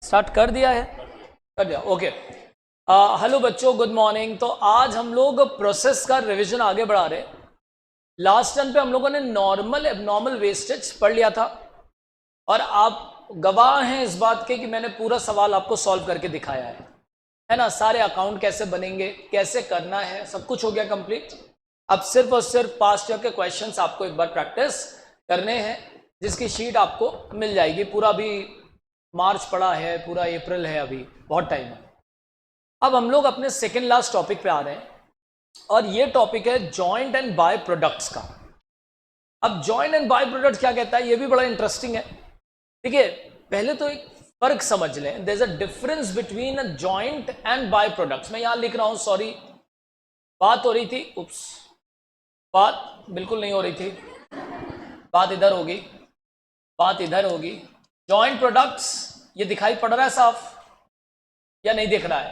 Start कर दिया है? कर दिया, ओके। हेलो बच्चों, गुड मॉर्निंग। तो आज हम लोग प्रोसेस का रिवीजन आगे बढ़ा रहे हैं। लास्ट टाइम पे हम लोगों ने नॉर्मल एबनॉर्मल वेस्टेज पढ़ लिया था और आप गवाह हैं इस बात के कि मैंने पूरा सवाल आपको सॉल्व करके दिखाया है ना। सारे अकाउंट कैसे बनेंगे, कैसे करना है, सब कुछ हो गया कंप्लीट। अब सिर्फ और सिर्फ पास्ट ईयर के क्वेश्चंस आपको एक बार प्रैक्टिस करने हैं, जिसकी शीट आपको मिल जाएगी। पूरा अभी मार्च पड़ा है, पूरा अप्रैल है, अभी बहुत टाइम है। अब हम लोग अपने सेकेंड लास्ट टॉपिक पे आ रहे हैं और ये टॉपिक है जॉइंट एंड बाय प्रोडक्ट्स का। अब जॉइंट एंड बाय प्रोडक्ट्स क्या कहता है, ये भी बड़ा इंटरेस्टिंग है। ठीक है, पहले तो एक फर्क समझ लें। There is a difference between a joint and by products. मैं यहां लिख रहा हूं, सॉरी, बात हो रही थी, उप्स, बात बिल्कुल नहीं हो रही थी, बात इधर होगी, बात इधर होगी। जॉइंट प्रोडक्ट्स, ये दिखाई पड़ रहा है साफ या नहीं दिख रहा है?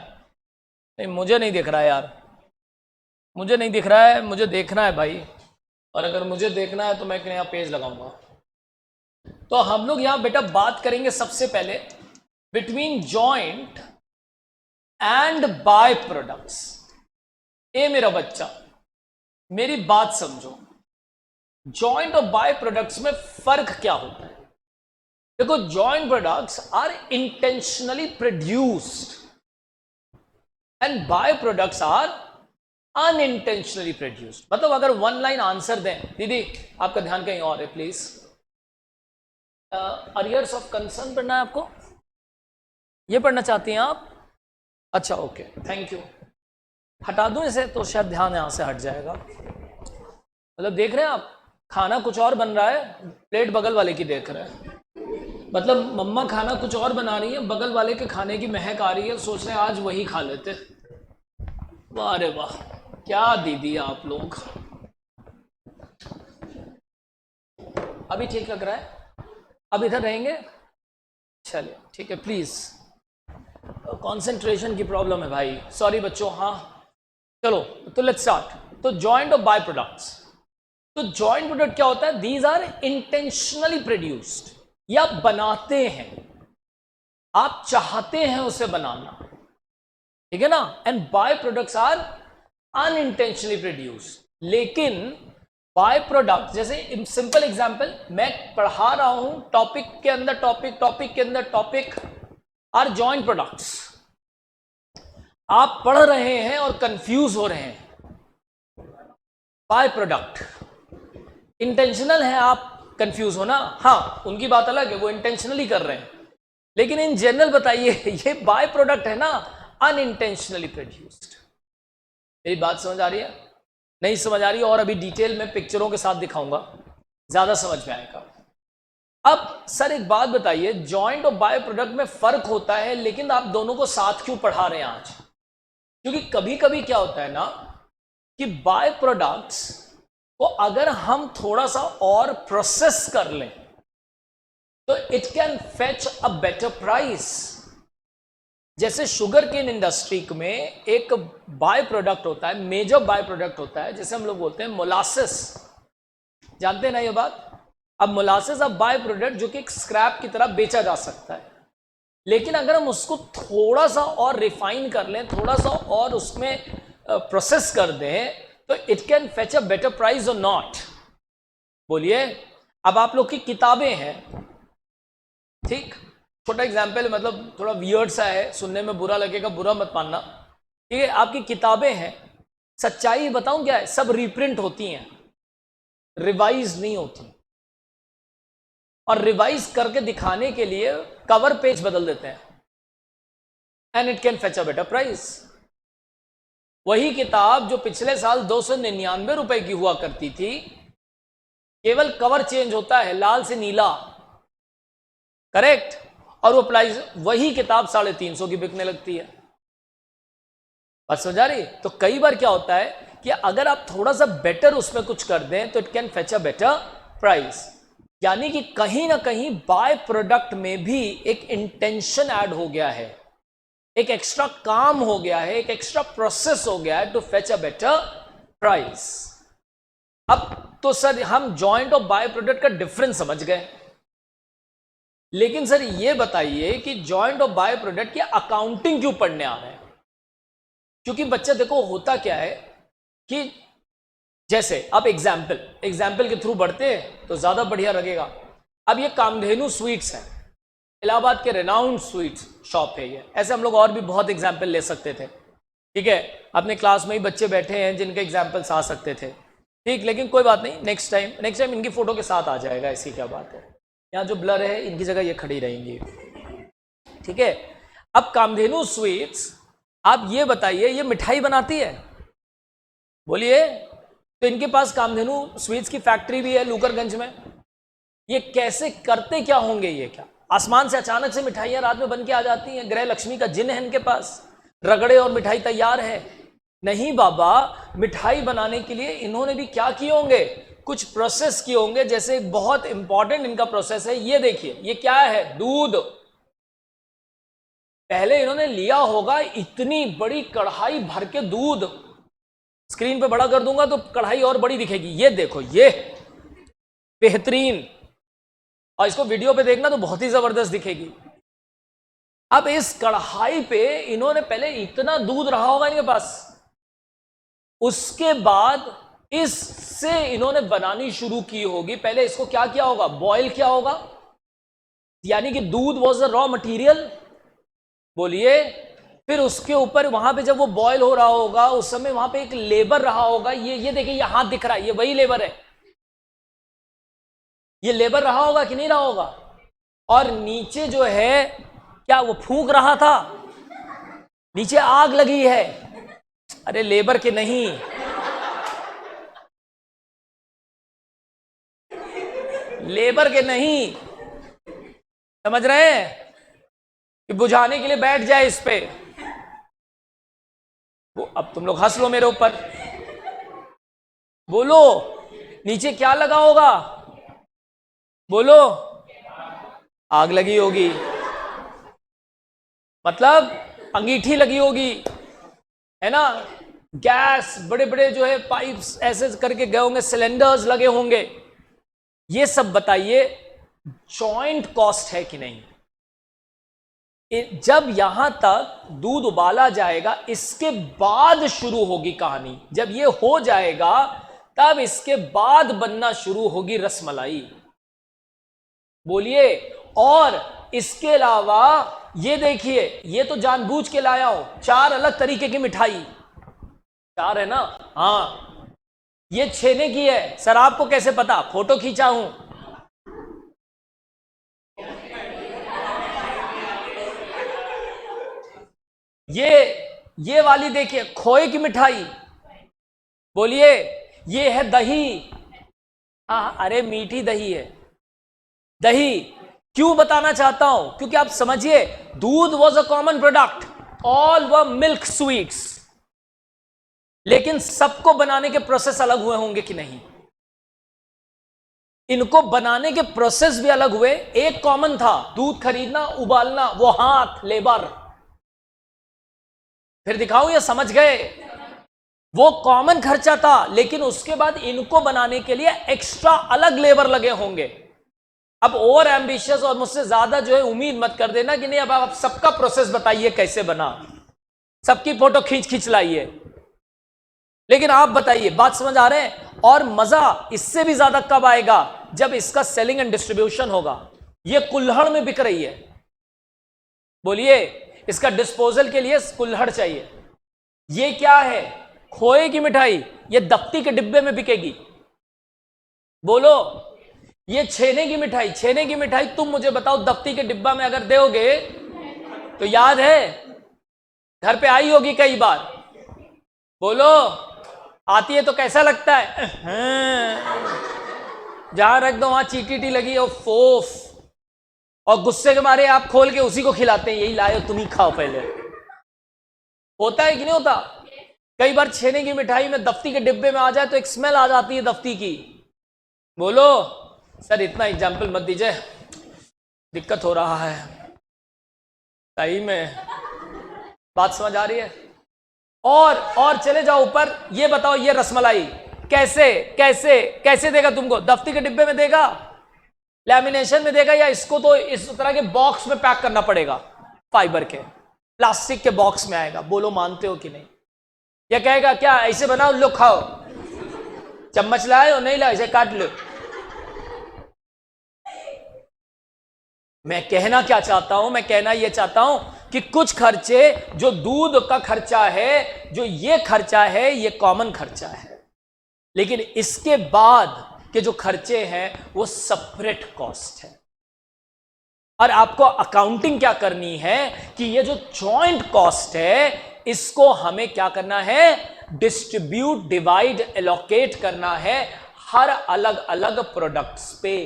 नहीं, मुझे नहीं दिख रहा है यार, मुझे नहीं दिख रहा है, मुझे देखना है भाई। और अगर मुझे देखना है तो मैं एक नया पेज लगाऊंगा। तो हम लोग यहां बेटा बात करेंगे सबसे पहले between joint and by products. ए मेरा बच्चा, मेरी बात समझो, जॉइंट और बाय प्रोडक्ट्स में फर्क क्या होता है? देखो, joint products are intentionally produced and by products are unintentionally produced. मतलब अगर वन लाइन आंसर दें, दीदी आपका ध्यान कहीं और है प्लीज। अरियर्स ऑफ कंसर्न पढ़ना है आपको, ये पढ़ना चाहती हैं आप? अच्छा, ओके, थैंक यू। हटा दूं इसे तो शायद ध्यान यहां से हट जाएगा। मतलब देख रहे हैं आप, खाना कुछ और बन रहा है, प्लेट बगल वाले की देख रहे हैं। मतलब मम्मा खाना कुछ और बना रही है, बगल वाले के खाने की महक आ रही है, सोच रहे हैं आज वही खा लेते। वाह रे वाह, क्या दीदी आप लोग। अभी ठीक लग रहा है? अब इधर रहेंगे? चलिए ठीक है, प्लीज। कंसंट्रेशन की प्रॉब्लम है भाई, सॉरी बच्चों। हाँ चलो, तो लेट्स स्टार्ट। तो जॉइंट और बाय प्रोडक्ट्स। तो जॉइंट प्रोडक्ट क्या होता है? दीज आर इंटेंशनली प्रोड्यूस्ड, या बनाते हैं, आप चाहते हैं उसे बनाना, ठीक है ना। And by products are unintentionally produced. लेकिन बाय प्रोडक्ट, जैसे सिंपल एग्जांपल, मैं पढ़ा रहा हूं, टॉपिक के अंदर टॉपिक, टॉपिक के अंदर टॉपिक, आर जॉइंट प्रोडक्ट्स। आप पढ़ रहे हैं और कंफ्यूज हो रहे हैं। बाय प्रोडक्ट इंटेंशनल है, आप कंफ्यूज हो ना। हाँ, उनकी बात अलग है, वो इंटेंशनली कर रहे हैं। लेकिन इन जनरल बताइए, ये बाय प्रोडक्ट है ना, अनइंटेंशनली प्रोड्यूस्ड। मेरी बात समझ आ रही है? नहीं समझ आ रही? और अभी डिटेल में पिक्चरों के साथ दिखाऊंगा, ज्यादा समझ में आएगा। अब सर एक बात बताइए, जॉइंट और बाय प्रोडक्ट में फर्क होता है, लेकिन आप दोनों को साथ क्यों पढ़ा रहे हैं आज? क्योंकि कभी कभी क्या होता है ना कि बाय प्रोडक्ट्स को अगर हम थोड़ा सा और प्रोसेस कर लें तो it can fetch a better price. जैसे शुगर केन इंडस्ट्री में एक बाय प्रोडक्ट होता है, मेजर बाय प्रोडक्ट होता है, जैसे हम लोग बोलते हैं मोलासिस। जानते हैं ना ये बात? अब मोलासिस अब बाय प्रोडक्ट जो कि एक स्क्रैप की तरह बेचा जा सकता है, लेकिन अगर हम उसको थोड़ा सा और रिफाइन कर लें, थोड़ा सा और उसमें प्रोसेस कर दें, तो it can fetch a better price और नॉट? बोलिए। अब आप लोग की किताबें हैं, ठीक, छोटा एग्जाम्पल, मतलब थोड़ा वियर्ड सा है, सुनने में बुरा लगेगा, बुरा मत मानना, ठीक है। आपकी किताबें हैं, सच्चाई बताऊं क्या है, सब रीप्रिंट होती हैं, रिवाइज नहीं होती। और रिवाइज करके दिखाने के लिए कवर पेज बदल देते हैं, and it can fetch a better price. वही किताब जो पिछले साल 299 रुपए की हुआ करती थी, केवल कवर चेंज होता है, लाल से नीला, करेक्ट, और वो प्राइस, वही किताब 350 की बिकने लगती है। बात समझ आ रही? तो कई बार क्या होता है कि अगर आप थोड़ा सा बेटर उसमें कुछ कर दें तो it can fetch a better price. यानी कि कहीं ना कहीं बाय प्रोडक्ट में भी एक इंटेंशन ऐड हो गया है, एक एक्स्ट्रा काम हो गया है, एक एक्स्ट्रा प्रोसेस हो गया है to fetch a better price. अब तो सर हम जॉइंट और बाय प्रोडक्ट का डिफरेंस समझ गए, लेकिन सर ये बताइए कि जॉइंट और बाय प्रोडक्ट की अकाउंटिंग क्यों पढ़ने आ रहे हैं? क्योंकि बच्चा देखो होता क्या है कि जैसे आप एग्जाम्पल के थ्रू बढ़ते हैं तो ज्यादा बढ़िया लगेगा। अब ये कामधेनु स्वीट्स है, इलाहाबाद के रेनाउंड स्वीट्स शॉप है ये। ऐसे हम लोग और भी बहुत एग्जाम्पल ले सकते थे, ठीक है। अपने क्लास में ही बच्चे बैठे हैं जिनके एग्जाम्पल्स आ सकते थे, ठीक। लेकिन कोई बात नहीं, नेक्स्ट टाइम इनकी फोटो के साथ आ जाएगा, ऐसी क्या बात है। यहाँ जो ब्लर है इनकी जगह ये खड़ी रहेंगी, ठीक है। अब कामधेनु स्वीट्स, आप ये बताइए ये मिठाई बनाती है? बोलिए। तो इनके पास कामधेनु स्वीट्स की फैक्ट्री भी है लूकरगंज में। ये कैसे करते क्या होंगे? ये क्या आसमान से अचानक से मिठाइयां रात में बन के आ जाती हैं? ग्रह लक्ष्मी का जिन है इनके पास, रगड़े और मिठाई तैयार है? नहीं बाबा, मिठाई बनाने के लिए इन्होंने भी क्या किए होंगे, कुछ प्रोसेस किए होंगे। जैसे बहुत इंपॉर्टेंट इनका प्रोसेस है, ये देखिए, ये क्या है, दूध। पहले इन्होंने लिया होगा इतनी बड़ी कढ़ाई भर के दूध, स्क्रीन पे बड़ा कर दूंगा तो कढ़ाई और बड़ी दिखेगी। ये देखो, ये बेहतरीन, और इसको वीडियो पे देखना तो बहुत ही जबरदस्त दिखेगी। अब इस कढ़ाई पे इन्होंने पहले इतना दूध रहा होगा इनके पास, उसके बाद इससे इन्होंने बनानी शुरू की होगी। पहले इसको क्या किया होगा, बॉयल किया होगा, यानी कि दूध वॉज द रॉ मटीरियल। बोलिए। फिर उसके ऊपर वहां पे जब वो बॉयल हो रहा होगा उस समय वहां पे एक लेबर रहा होगा। ये देखिए, ये हाथ दिख रहा है, ये वही लेबर है। ये लेबर रहा होगा कि नहीं रहा होगा? और नीचे जो है, क्या वो फूंक रहा था? नीचे आग लगी है। अरे लेबर के नहीं, लेबर के नहीं, समझ रहे हैं? कि बुझाने के लिए बैठ जाए इस पे। वो अब तुम लोग हंस लो मेरे ऊपर, बोलो नीचे क्या लगा होगा? बोलो। आग लगी होगी, मतलब अंगीठी लगी होगी, है ना। गैस, बड़े बड़े जो है पाइप्स ऐसे करके गए होंगे, सिलेंडर्स लगे होंगे। ये सब बताइए जॉइंट कॉस्ट है कि नहीं? जब यहां तक दूध उबाला जाएगा, इसके बाद शुरू होगी कहानी। जब ये हो जाएगा तब इसके बाद बनना शुरू होगी रसमलाई। बोलिए। और इसके अलावा ये देखिए, ये तो जानबूझ के लाया हूं, 4 अलग तरीके की मिठाई। 4 है ना? हाँ। ये छेने की है। सर आपको कैसे पता? फोटो खींचा हूं। ये वाली देखिए, खोए की मिठाई। बोलिए। ये है दही। हाँ, अरे मीठी दही है। दही क्यों बताना चाहता हूं? क्योंकि आप समझिए, दूध was a common product, all व मिल्क स्वीट्स, लेकिन सबको बनाने के प्रोसेस अलग हुए होंगे कि नहीं? इनको बनाने के प्रोसेस भी अलग हुए। एक कॉमन था, दूध खरीदना, उबालना, वो हाथ, लेबर। फिर दिखाऊं या समझ गए? वो कॉमन खर्चा था, लेकिन उसके बाद इनको बनाने के लिए एक्स्ट्रा अलग लेबर लगे होंगे। अब ओवर एम्बिशियस और मुझसे ज्यादा जो है उम्मीद मत कर देना कि नहीं अब आप सबका प्रोसेस बताइए कैसे बना, सबकी फोटो खींच लाइए। लेकिन आप बताइए, बात समझ आ रहे हैं? और मजा इससे भी ज्यादा कब आएगा? जब इसका सेलिंग एंड डिस्ट्रीब्यूशन होगा। ये कुल्हड़ में बिक रही है। बोलिए। इसका डिस्पोजल के लिए कुल्हड़ चाहिए। ये क्या है? खोए की मिठाई। ये दफ्ती के डिब्बे में बिकेगी। बोलो। ये छेने की मिठाई। छेने की मिठाई तुम मुझे बताओ, दफ्ती के डिब्बा में अगर दोगे तो याद है, घर पे आई होगी कई बार। बोलो। आती है तो कैसा लगता है? जहां रख दो वहां चीटी लगी हो, फोफ, और गुस्से के मारे आप खोल के उसी को खिलाते हैं, यही लाए तुम ही खाओ पहले। होता है कि नहीं होता? कई बार छेने की मिठाई में दफ्ती के डिब्बे में आ जाए तो एक स्मेल आ जाती है दफ्ती की। बोलो। सर इतना एग्जाम्पल मत दीजिए, दिक्कत हो रहा है सही में। बात समझ आ रही है? और चले जाओ ऊपर। ये बताओ, ये रसमलाई कैसे कैसे कैसे देगा तुमको? दफ्ती के डिब्बे में देगा? लैमिनेशन में देगा या इसको तो इस तरह के बॉक्स में पैक करना पड़ेगा, फाइबर के, प्लास्टिक के बॉक्स में आएगा। बोलो मानते हो कि नहीं? या कहेगा क्या ऐसे बनाओ, लो खाओ, चम्मच लाए और नहीं लाए इसे काट लो। मैं कहना क्या चाहता हूं, मैं कहना यह चाहता हूं कि कुछ खर्चे जो दूध का खर्चा है, जो ये खर्चा है, ये कॉमन खर्चा है, लेकिन इसके बाद के जो खर्चे हैं वो सेपरेट कॉस्ट है। और आपको अकाउंटिंग क्या करनी है कि ये जो जॉइंट कॉस्ट है इसको हमें क्या करना है, डिस्ट्रीब्यूट, डिवाइड, एलोकेट करना है हर अलग अलग प्रोडक्ट्स पे।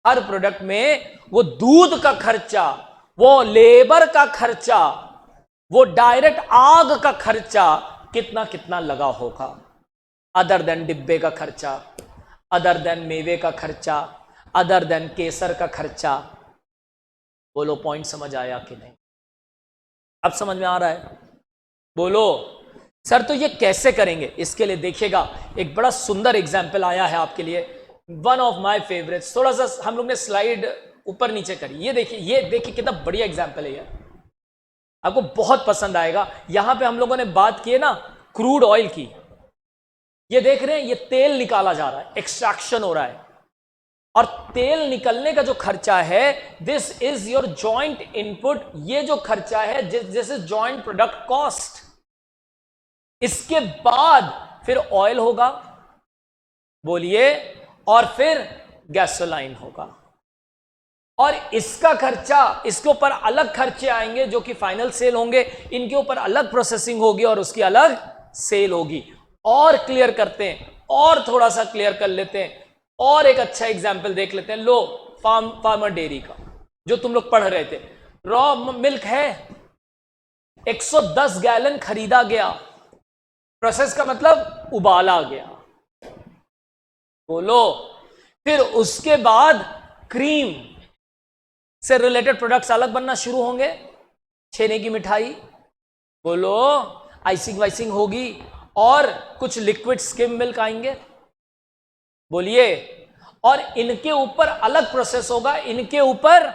हर प्रोडक्ट में वो दूध का खर्चा, वो लेबर का खर्चा, वो डायरेक्ट आग का खर्चा कितना कितना लगा होगा, अदर देन डिब्बे का खर्चा, अदर देन मेवे का खर्चा, अदर देन केसर का खर्चा। बोलो पॉइंट समझ आया कि नहीं? अब समझ में आ रहा है? बोलो सर तो ये कैसे करेंगे? इसके लिए देखिएगा एक बड़ा सुंदर एग्जाम्पल आया है आपके लिए, वन ऑफ माय फेवरेट्स। थोड़ा सा हम लोग ने स्लाइड ऊपर नीचे करी, ये देखिए कितना बढ़िया एग्जाम्पल है ये, आपको बहुत पसंद आएगा। यहां पे हम लोगों ने बात की है ना क्रूड ऑयल की, ये देख रहे हैं, ये तेल निकाला जा रहा है, एक्सट्रैक्शन हो रहा है, और तेल निकलने का जो खर्चा है, this is your joint input. ये जो खर्चा है this is joint product cost. इसके बाद फिर ऑयल होगा, बोलिए, और फिर गैसोलाइन होगा, और इसका खर्चा, इसके ऊपर अलग खर्चे आएंगे जो कि फाइनल सेल होंगे, इनके ऊपर अलग प्रोसेसिंग होगी और उसकी अलग सेल होगी। और क्लियर करते हैं, और थोड़ा सा क्लियर कर लेते हैं, और एक अच्छा एग्जाम्पल देख लेते हैं। लो फार्मर डेयरी का जो तुम लोग पढ़ रहे थे, रॉ मिल्क है, 110 गैलन खरीदा गया, प्रोसेस का मतलब उबाला गया, बोलो। फिर उसके बाद क्रीम से रिलेटेड प्रोडक्ट्स अलग बनना शुरू होंगे, छेने की मिठाई, बोलो, आइसिंग वाइसिंग होगी, और कुछ लिक्विड स्किम मिल्क आएंगे, बोलिए, और इनके ऊपर अलग प्रोसेस होगा, इनके ऊपर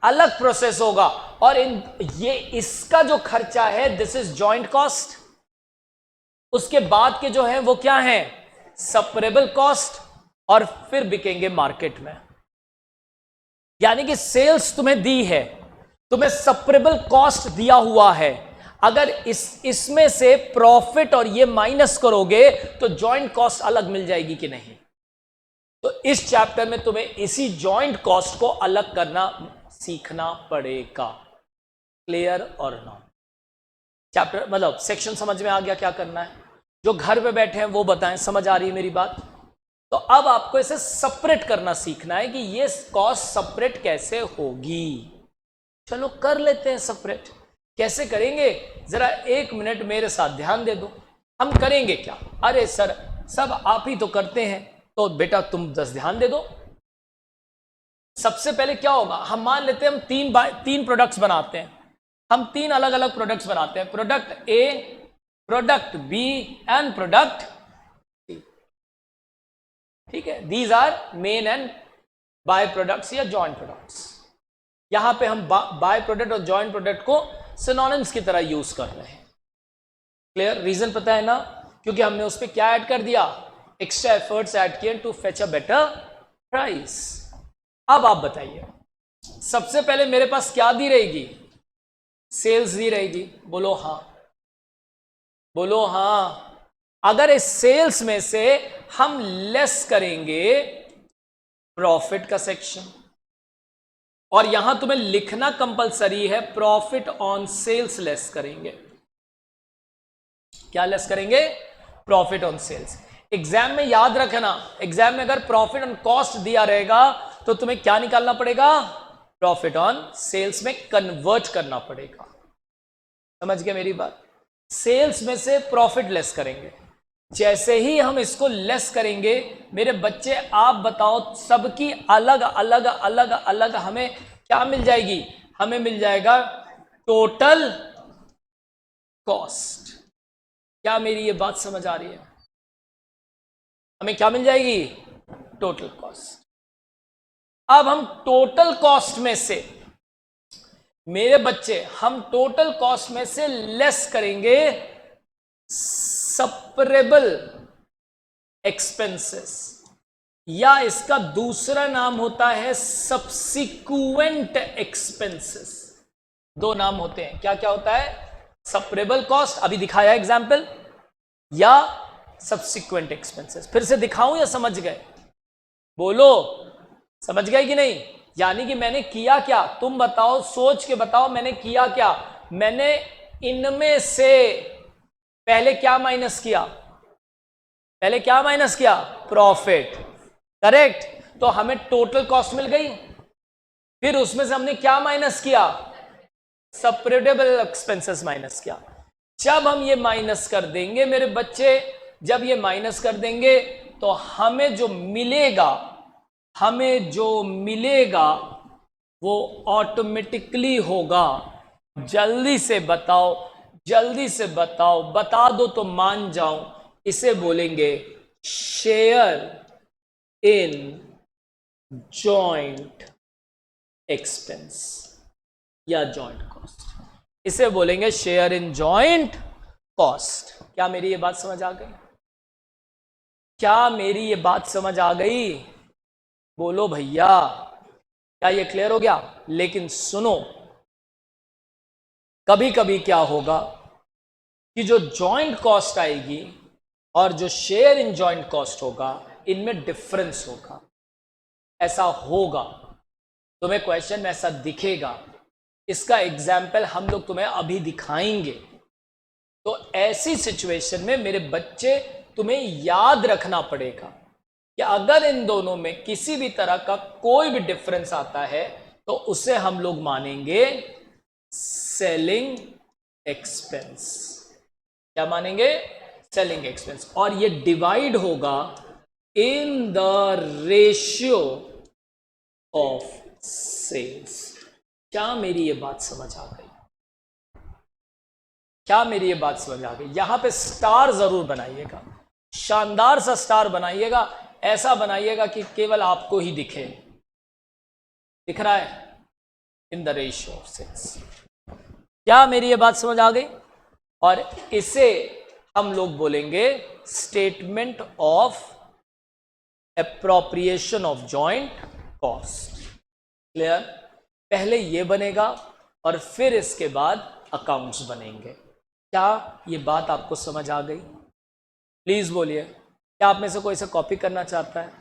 अलग प्रोसेस होगा, और ये इसका जो खर्चा है दिस इज जॉइंट कॉस्ट। उसके बाद के जो है वो क्या है, सेपरेबल कॉस्ट, और फिर बिकेंगे मार्केट में। यानी कि सेल्स तुम्हें दी है, तुम्हें सेपरेबल कॉस्ट दिया हुआ है, अगर इसमें से प्रॉफिट और ये माइनस करोगे तो जॉइंट कॉस्ट अलग मिल जाएगी कि नहीं? तो इस चैप्टर में तुम्हें इसी जॉइंट कॉस्ट को अलग करना सीखना पड़ेगा। क्लियर और नॉट? चैप्टर मतलब सेक्शन समझ में आ गया क्या करना है? जो घर पे बैठे हैं वो बताएं, समझ आ रही है मेरी बात? तो अब आपको इसे सेपरेट करना सीखना है कि ये कॉस्ट सेपरेट कैसे होगी। चलो कर लेते हैं सेपरेट। कैसे करेंगे? जरा 1 मिनट मेरे साथ ध्यान दे दो। हम करेंगे क्या? अरे सर सब आप ही तो करते हैं, तो बेटा तुम 10 ध्यान दे दो। सबसे पहले क्या होगा, हम मान लेते हैं हम 3 प्रोडक्ट्स बनाते हैं, हम 3 अलग अलग प्रोडक्ट्स बनाते हैं, product A, product B and product C. ठीक है, these are main and by products या जॉइंट प्रोडक्ट्स। यहां पे हम बाय प्रोडक्ट और जॉइंट प्रोडक्ट को सिनोनिम्स की तरह यूज कर रहे हैं। क्लियर? रीजन पता है ना? क्योंकि हमने उस पर क्या ऐड कर दिया, एक्स्ट्रा एफर्ट्स ऐड किए to fetch a better price. अब आप बताइए, सबसे पहले मेरे पास क्या दी रहेगी? सेल्स दी रहेगी, बोलो हाँ, बोलो हाँ। अगर इस सेल्स में से हम लेस करेंगे प्रॉफिट का सेक्शन, और यहां तुम्हें लिखना कंपलसरी है, प्रॉफिट ऑन सेल्स लेस करेंगे। क्या लेस करेंगे? Profit on sales. एग्जाम में याद रखना, एग्जाम में अगर प्रॉफिट ऑन कॉस्ट दिया रहेगा तो तुम्हें क्या निकालना पड़ेगा? प्रॉफिट ऑन सेल्स में कन्वर्ट करना पड़ेगा। समझ गए मेरी बात? सेल्स में से प्रॉफिट लेस करेंगे। जैसे ही हम इसको लेस करेंगे मेरे बच्चे, आप बताओ, सबकी अलग अलग अलग अलग हमें क्या मिल जाएगी? हमें मिल जाएगा टोटल कॉस्ट। क्या मेरी ये बात समझ आ रही है? हमें क्या मिल जाएगी? Total cost. अब हम टोटल कॉस्ट में से, मेरे बच्चे, हम टोटल कॉस्ट में से लेस करेंगे सपरेबल एक्सपेंसेस, या इसका दूसरा नाम होता है सब्सिक्वेंट एक्सपेंसेस। दो नाम होते हैं, क्या क्या होता है? सपरेबल कॉस्ट, अभी दिखाया एग्जाम्पल, या सब्सिक्वेंट एक्सपेंसेस। फिर से दिखाऊं या समझ गए? बोलो, समझ गए कि नहीं? यानी कि मैंने किया क्या, तुम बताओ, सोच के बताओ, मैंने किया क्या? मैंने इनमें से पहले क्या माइनस किया? पहले क्या माइनस किया? Profit, correct. तो हमें टोटल कॉस्ट मिल गई, फिर उसमें से हमने क्या माइनस किया? सेपरेटेबल एक्सपेंसेस माइनस किया। जब हम ये माइनस कर देंगे मेरे बच्चे, जब ये माइनस कर देंगे तो हमें जो मिलेगा, हमें जो मिलेगा वो ऑटोमेटिकली होगा, जल्दी से बताओ, जल्दी से बताओ, बता दो तो मान जाऊं, इसे बोलेंगे शेयर इन जॉइंट एक्सपेंस या जॉइंट कॉस्ट। इसे बोलेंगे शेयर इन जॉइंट कॉस्ट। क्या मेरी ये बात समझ आ गई? क्या मेरी ये बात समझ आ गई? बोलो भैया, क्या ये क्लियर हो गया? लेकिन सुनो, कभी कभी क्या होगा कि जो जॉइंट कॉस्ट आएगी और जो शेयर इन जॉइंट कॉस्ट होगा, इनमें डिफरेंस होगा। ऐसा होगा, तुम्हें क्वेश्चन में ऐसा दिखेगा। इसका एग्जाम्पल हम लोग तुम्हें अभी दिखाएंगे। तो ऐसी सिचुएशन में मेरे बच्चे, तुम्हें याद रखना पड़ेगा कि अगर इन दोनों में किसी भी तरह का कोई भी डिफरेंस आता है तो उसे हम लोग मानेंगे सेलिंग एक्सपेंस। क्या मानेंगे? Selling expense. और ये डिवाइड होगा in the ratio of sales. क्या मेरी ये बात समझ आ गई? क्या मेरी ये बात समझ आ गई? यहां पे स्टार जरूर बनाइएगा, शानदार सा स्टार बनाइएगा, ऐसा बनाइएगा कि केवल आपको ही दिखे। दिख रहा है? In the ratio of sales. क्या मेरी ये बात समझ आ गई? और इसे हम लोग बोलेंगे statement of appropriation of joint cost. Clear? पहले ये बनेगा और फिर इसके बाद अकाउंट्स बनेंगे। क्या ये बात आपको समझ आ गई? प्लीज बोलिए, क्या आप में से कोई इसे कॉपी करना चाहता है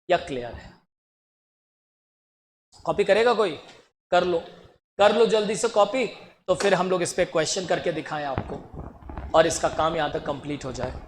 या क्लियर है? कॉपी करेगा कोई? कर लो, कर लो जल्दी से कॉपी, तो फिर हम लोग इस पे क्वेश्चन करके दिखाएं आपको और इसका काम यहां तक कंप्लीट हो जाए।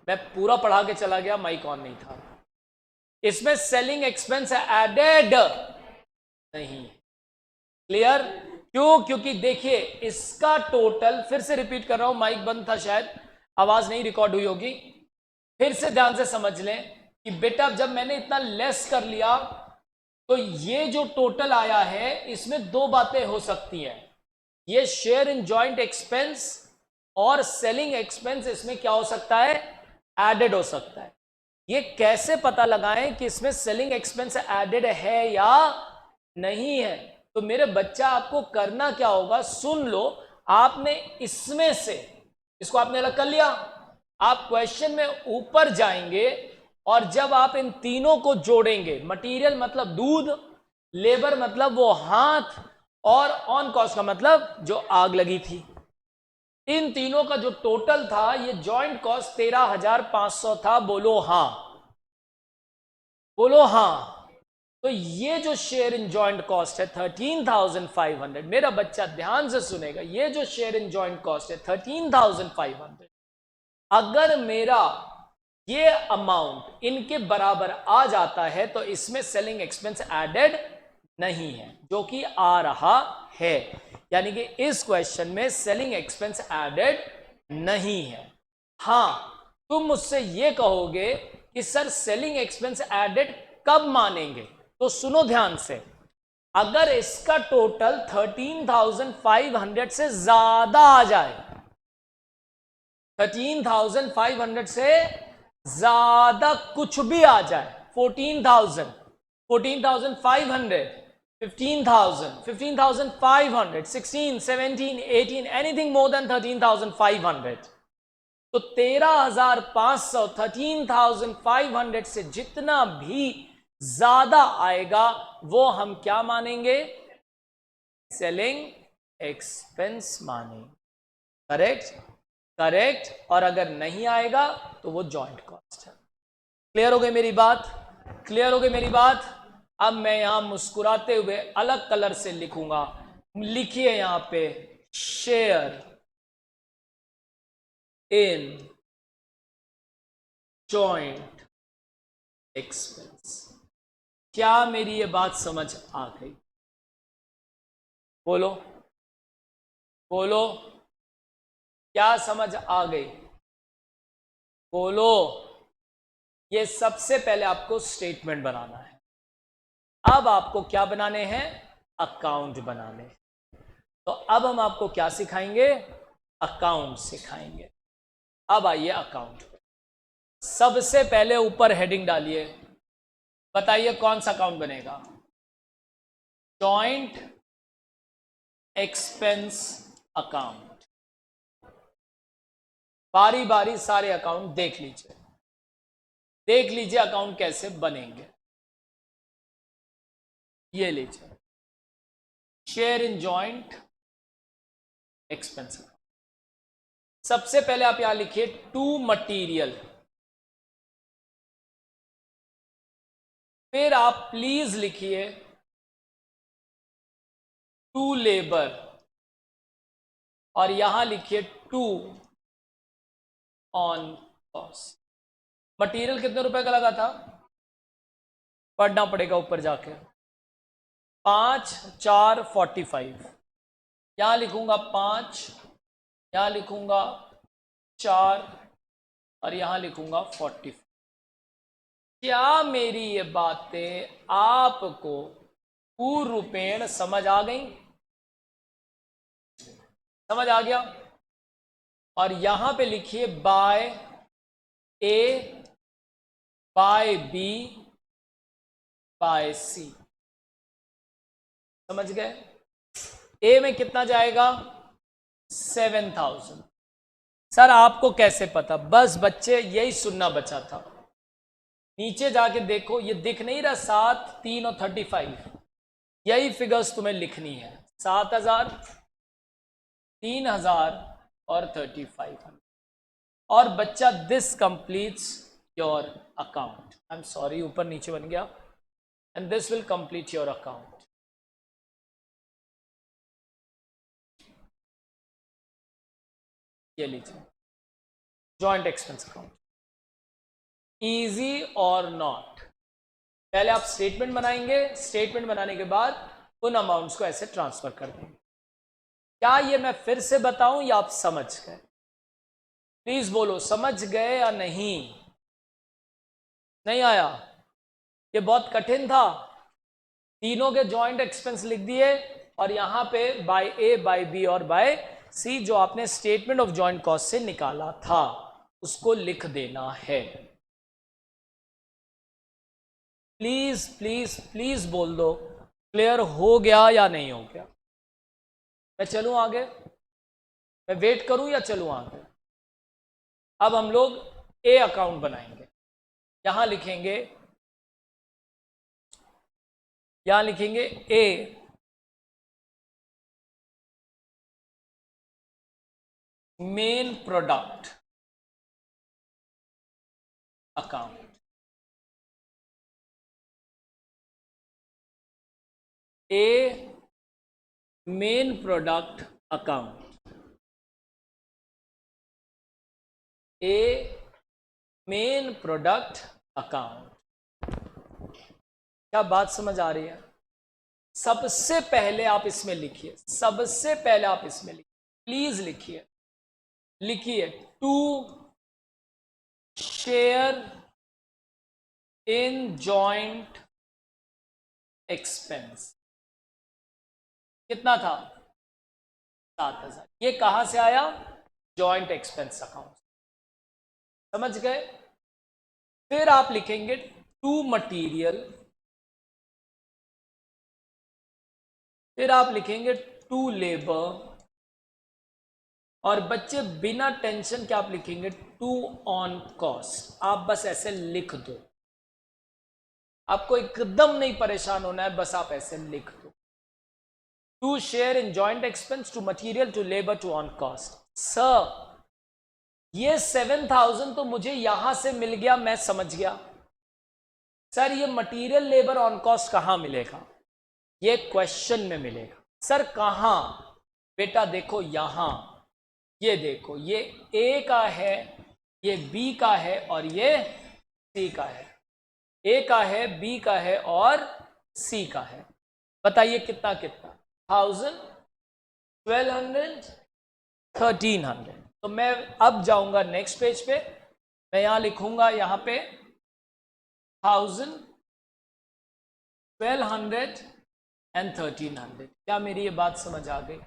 मैं पूरा पढ़ा के चला गया, माइक ऑन नहीं था। इसमें सेलिंग एक्सपेंस एडेड नहीं। क्लियर? क्यों? क्योंकि देखिए इसका टोटल, फिर से रिपीट कर रहा हूं, माइक बंद था शायद, आवाज नहीं रिकॉर्ड हुई होगी। फिर से ध्यान से समझ लें कि बेटा जब मैंने इतना लेस कर लिया तो ये जो टोटल आया है इसमें दो बातें हो सकती हैं। ये शेयर इन जॉइंट एक्सपेंस और सेलिंग एक्सपेंस इसमें क्या हो सकता है? एडेड हो सकता है। ये कैसे पता लगाएं कि इसमें सेलिंग एक्सपेंस एडेड है या नहीं है? तो मेरे बच्चा आपको करना क्या होगा, सुन लो। आपने इसमें से, इसको आपने अलग कर लिया, आप क्वेश्चन में ऊपर जाएंगे और जब आप इन तीनों को जोड़ेंगे, मटेरियल मतलब दूध, लेबर मतलब वो हाथ, और ऑन कॉस्ट का मतलब जो आग लगी थी, इन तीनों का जो टोटल था, ये जॉइंट कॉस्ट 13,500 था। बोलो हां, बोलो हां। तो ये जो शेयर इन जॉइंट कॉस्ट है 13,500, मेरा बच्चा ध्यान से सुनेगा, ये जो शेयर इन जॉइंट कॉस्ट है 13,500, अगर मेरा ये अमाउंट इनके बराबर आ जाता है तो इसमें सेलिंग एक्सपेंस एडेड नहीं है, जो कि आ रहा है। यानी कि इस क्वेश्चन में सेलिंग एक्सपेंस एडेड नहीं है। हां, तुम मुझसे ये कहोगे कि सर सेलिंग एक्सपेंस एडेड कब मानेंगे? तो सुनो ध्यान से, अगर इसका टोटल 13,500 से ज्यादा आ जाए, 13,500 से ज्यादा कुछ भी आ जाए, 14,000, 14,500, 15,000, 15,500, 16, 17, 18, एनीथिंग मोर देन 13,500, तो 13,500, 13,500 से जितना भी ज्यादा आएगा वो हम क्या मानेंगे? सेलिंग एक्सपेंस मानेंगे। करेक्ट? करेक्ट। और अगर नहीं आएगा तो वो जॉइंट कॉस्ट है। क्लियर हो गई मेरी बात? क्लियर हो गई मेरी बात? अब मैं यहां मुस्कुराते हुए अलग कलर से लिखूंगा। लिखिए यहां पे, शेयर इन जॉइंट एक्सपेंस। क्या मेरी ये बात समझ आ गई? बोलो, बोलो, क्या समझ आ गई? बोलो। ये सबसे पहले आपको स्टेटमेंट बनाना है। अब आपको क्या बनाने हैं? अकाउंट बनाने। तो अब हम आपको क्या सिखाएंगे? अकाउंट सिखाएंगे। अब आइए अकाउंट पे। सबसे पहले ऊपर हेडिंग डालिए, बताइए कौन सा अकाउंट बनेगा? Joint expense account. बारी बारी सारे अकाउंट देख लीजिए, देख लीजिए अकाउंट कैसे बनेंगे। ये लीजिए, शेयर इन जॉइंट एक्सपेंस। सबसे पहले आप यहां लिखिए टू मटीरियल, फिर आप प्लीज लिखिए टू लेबर, और यहां लिखिए टू ऑन कॉस्ट। मटीरियल कितने रुपए का लगा था? पढ़ना पड़ेगा ऊपर जाके। 5, 4, 45। यहां लिखूंगा 5, यहां लिखूंगा 4, और यहां लिखूंगा 45। क्या मेरी ये बातें आपको पूर्ण रूपेण समझ आ गई? समझ आ गया? और यहां पे लिखिए बाय ए, बाय बी, बाय सी। समझ गए? ए में कितना जाएगा? 7,000। सर आपको कैसे पता? बस बच्चे यही सुनना बचा था। नीचे जाके देखो, ये दिख नहीं रहा 7, 3 और 35? यही फिगर्स तुम्हें लिखनी है, 7,000, 3,000 और 3,500। और बच्चा this completes your account. I am sorry, ऊपर नीचे बन गया। And this will complete your account. ये लीजिए जॉइंट एक्सपेंस अकाउंट। इजी और नॉट। पहले आप स्टेटमेंट बनाएंगे, स्टेटमेंट बनाने के बाद उन अमाउंट्स को ऐसे ट्रांसफर कर देंगे। क्या ये मैं फिर से बताऊं या आप समझ गए? प्लीज बोलो, समझ गए या नहीं? नहीं आया? ये बहुत कठिन था। तीनों के जॉइंट एक्सपेंस लिख दिए और यहां पे बाय ए, बाय बी और बाय सी जो आपने स्टेटमेंट ऑफ जॉइंट कॉस्ट से निकाला था उसको लिख देना है। प्लीज प्लीज प्लीज बोल दो क्लियर हो गया या नहीं हो गया। मैं चलूं आगे? मैं वेट करूं या चलूं आगे? अब हम लोग ए अकाउंट बनाएंगे। यहां लिखेंगे ए मेन प्रोडक्ट अकाउंट। ए मेन प्रोडक्ट अकाउंट। ए मेन प्रोडक्ट अकाउंट। क्या बात समझ आ रही है? सबसे पहले आप इसमें लिखिए, सबसे पहले आप इसमें लिखिए, प्लीज लिखिए, लिखिए to share in joint expense. कितना था? 7,000। ये कहां से आया? Joint expense account. समझ गए? फिर आप लिखेंगे टू मटीरियल, फिर आप लिखेंगे टू लेबर, और बच्चे बिना टेंशन के आप लिखेंगे टू ऑन कॉस्ट। आप बस ऐसे लिख दो, आपको एकदम नहीं परेशान होना है, बस आप ऐसे लिख दो to share in joint expense, to material, to labour, to on cost. Sir ये 7,000 तो मुझे यहां से मिल गया, मैं समझ गया। सर ये मटीरियल, लेबर, ऑन कॉस्ट कहां मिलेगा? ये क्वेश्चन में मिलेगा। सर कहां? बेटा देखो यहां, ये देखो, ये ए का है, ये बी का है और ये सी का है। ए का है, बी का है और सी का है। बताइए कितना कितना? 1000, 1200, 1300। तो मैं अब जाऊंगा नेक्स्ट पेज पे, मैं यहां लिखूंगा, यहां पे 1000, 1200 एंड 1300। क्या मेरी ये बात समझ आ गई?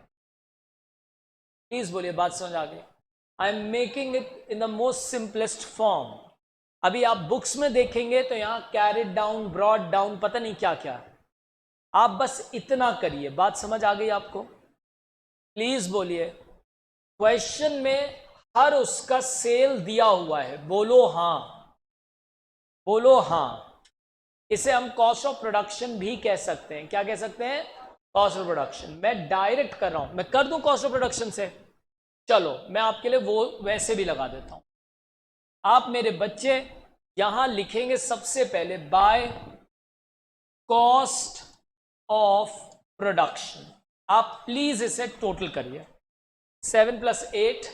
प्लीज बोलिए बात समझ आ गई? I am making it in the most simplest form. अभी आप बुक्स में देखेंगे तो यहां कैरिड डाउन, ब्रॉड डाउन, पता नहीं क्या क्या। आप बस इतना करिए। बात समझ आ गई आपको? प्लीज बोलिए। क्वेश्चन में हर उसका सेल दिया हुआ है, बोलो हां, बोलो हां। इसे हम कॉस्ट ऑफ प्रोडक्शन भी कह सकते हैं। क्या कह सकते हैं? Cost of production. मैं डायरेक्ट कर रहा हूं, मैं कर दूं कॉस्ट ऑफ प्रोडक्शन से? चलो मैं आपके लिए वो वैसे भी लगा देता हूं। आप मेरे बच्चे यहां लिखेंगे सबसे पहले बाय कॉस्ट ऑफ प्रोडक्शन। आप प्लीज इसे टोटल करिए। 7 + 8,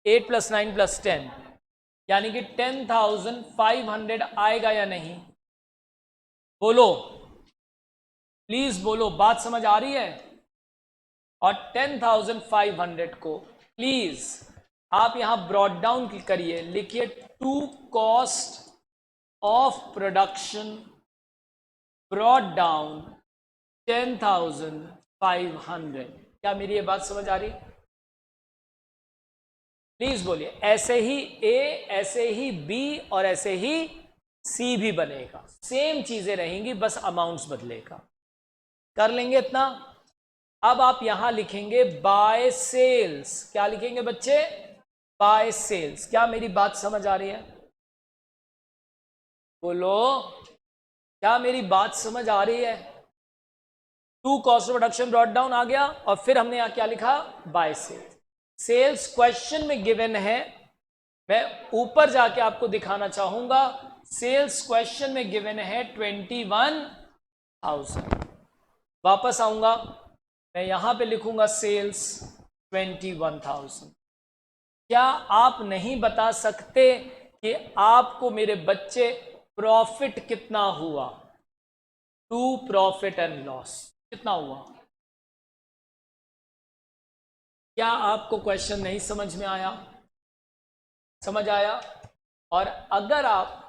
8 + 9 + 10, यानी कि 10,500 आएगा या नहीं? बोलो प्लीज बोलो, बात समझ आ रही है? और 10,500 को प्लीज आप यहां ब्रॉड डाउन करिए, लिखिए to cost of production brought down 10,500। क्या मेरी ये बात समझ आ रही? प्लीज बोलिए। ऐसे ही ए, ऐसे ही बी और ऐसे ही सी भी बनेगा, सेम चीजें रहेंगी, बस अमाउंट्स बदलेगा। कर लेंगे इतना? अब आप यहां लिखेंगे बाय सेल्स। क्या लिखेंगे बच्चे? By sales. क्या मेरी बात समझ आ रही है? बोलो, क्या मेरी बात समझ आ रही है? To cost of production brought down आ गया, और फिर हमने यहां क्या लिखा? By sales. सेल्स क्वेश्चन में गिवन है, मैं ऊपर जाके आपको दिखाना चाहूंगा। सेल्स क्वेश्चन में गिवन है 21,000। वापस आऊंगा, मैं यहां पे लिखूंगा सेल्स 21,000। क्या आप नहीं बता सकते कि आपको मेरे बच्चे प्रॉफिट कितना हुआ, टू प्रॉफिट एंड लॉस कितना हुआ। क्या आपको क्वेश्चन नहीं समझ में आया? समझ आया? और अगर आप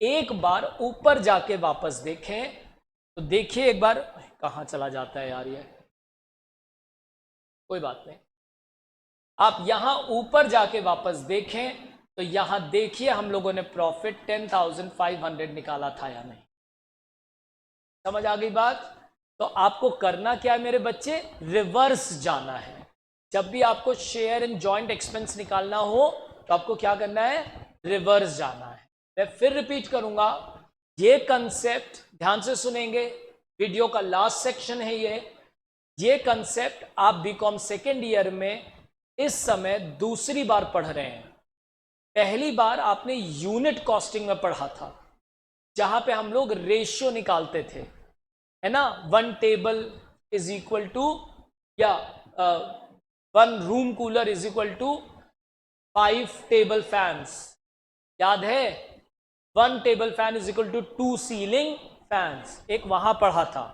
एक बार ऊपर जाके वापस देखें तो देखिए, एक बार कहां चला जाता है यार ये, कोई बात नहीं, आप यहां ऊपर जाके वापस देखें तो यहां देखिए हम लोगों ने प्रॉफिट 10,500 निकाला था या नहीं। समझ आ गई बात? तो आपको करना क्या है मेरे बच्चे, रिवर्स जाना है। जब भी आपको शेयर इन जॉइंट एक्सपेंस निकालना हो तो आपको क्या करना है, रिवर्स जाना है। मैं फिर रिपीट करूंगा, ये कंसेप्ट ध्यान से सुनेंगे, वीडियो का लास्ट सेक्शन है ये कंसेप्ट आप बीकॉम सेकेंड ईयर में इस समय दूसरी बार पढ़ रहे हैं। पहली बार आपने यूनिट कॉस्टिंग में पढ़ा था, जहां पे हम लोग रेशियो निकालते थे, है ना, 1 टेबल इज इक्वल टू, या 1 room cooler is equal to 5 table fans, याद है, 1 table fan is equal to 2 ceiling fans, एक वहां पढ़ा था,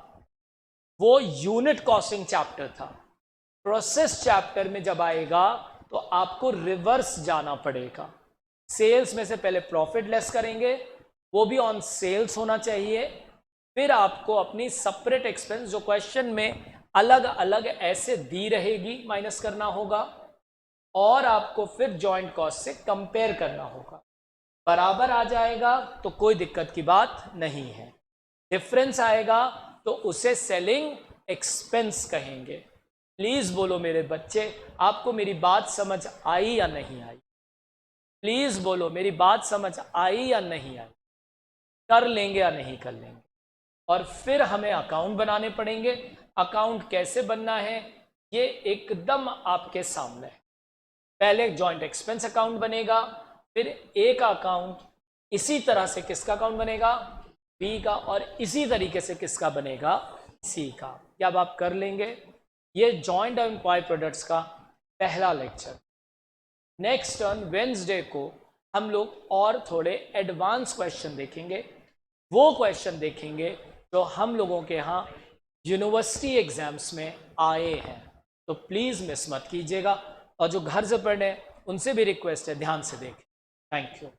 वो यूनिट कॉस्टिंग चैप्टर था। प्रोसेस चैप्टर में जब आएगा तो आपको रिवर्स जाना पड़ेगा। सेल्स में से पहले प्रॉफिट लेस करेंगे, वो भी ऑन सेल्स होना चाहिए, फिर आपको अपनी सेपरेट एक्सपेंस जो क्वेश्चन में अलग अलग ऐसे दी रहेगी माइनस करना होगा, और आपको फिर जॉइंट कॉस्ट से कंपेयर करना होगा। बराबर आ जाएगा तो कोई दिक्कत की बात नहीं है, डिफरेंस आएगा तो उसे सेलिंग एक्सपेंस कहेंगे। प्लीज बोलो मेरे बच्चे, आपको मेरी बात समझ आई या नहीं आई? प्लीज बोलो, मेरी बात समझ आई या नहीं आई? कर लेंगे या नहीं कर लेंगे? और फिर हमें अकाउंट बनाने पड़ेंगे। अकाउंट कैसे बनना है ये एकदम आपके सामने है। पहले जॉइंट एक्सपेंस अकाउंट बनेगा, फिर एक अकाउंट इसी तरह से किसका अकाउंट बनेगा, बी का, और इसी तरीके से किसका बनेगा, सी का। क्या अब आप कर लेंगे? ये जॉइंट एम्प्लॉय प्रोडक्ट्स का पहला लेक्चर। नेक्स्ट टर्न वेंसडे को हम लोग और थोड़े एडवांस क्वेश्चन देखेंगे, वो क्वेश्चन देखेंगे जो हम लोगों के यहाँ यूनिवर्सिटी एग्जाम्स में आए हैं। तो प्लीज़ मिस मत कीजिएगा, और जो घर से पढ़ने उनसे भी रिक्वेस्ट है ध्यान से देखें। Thank you.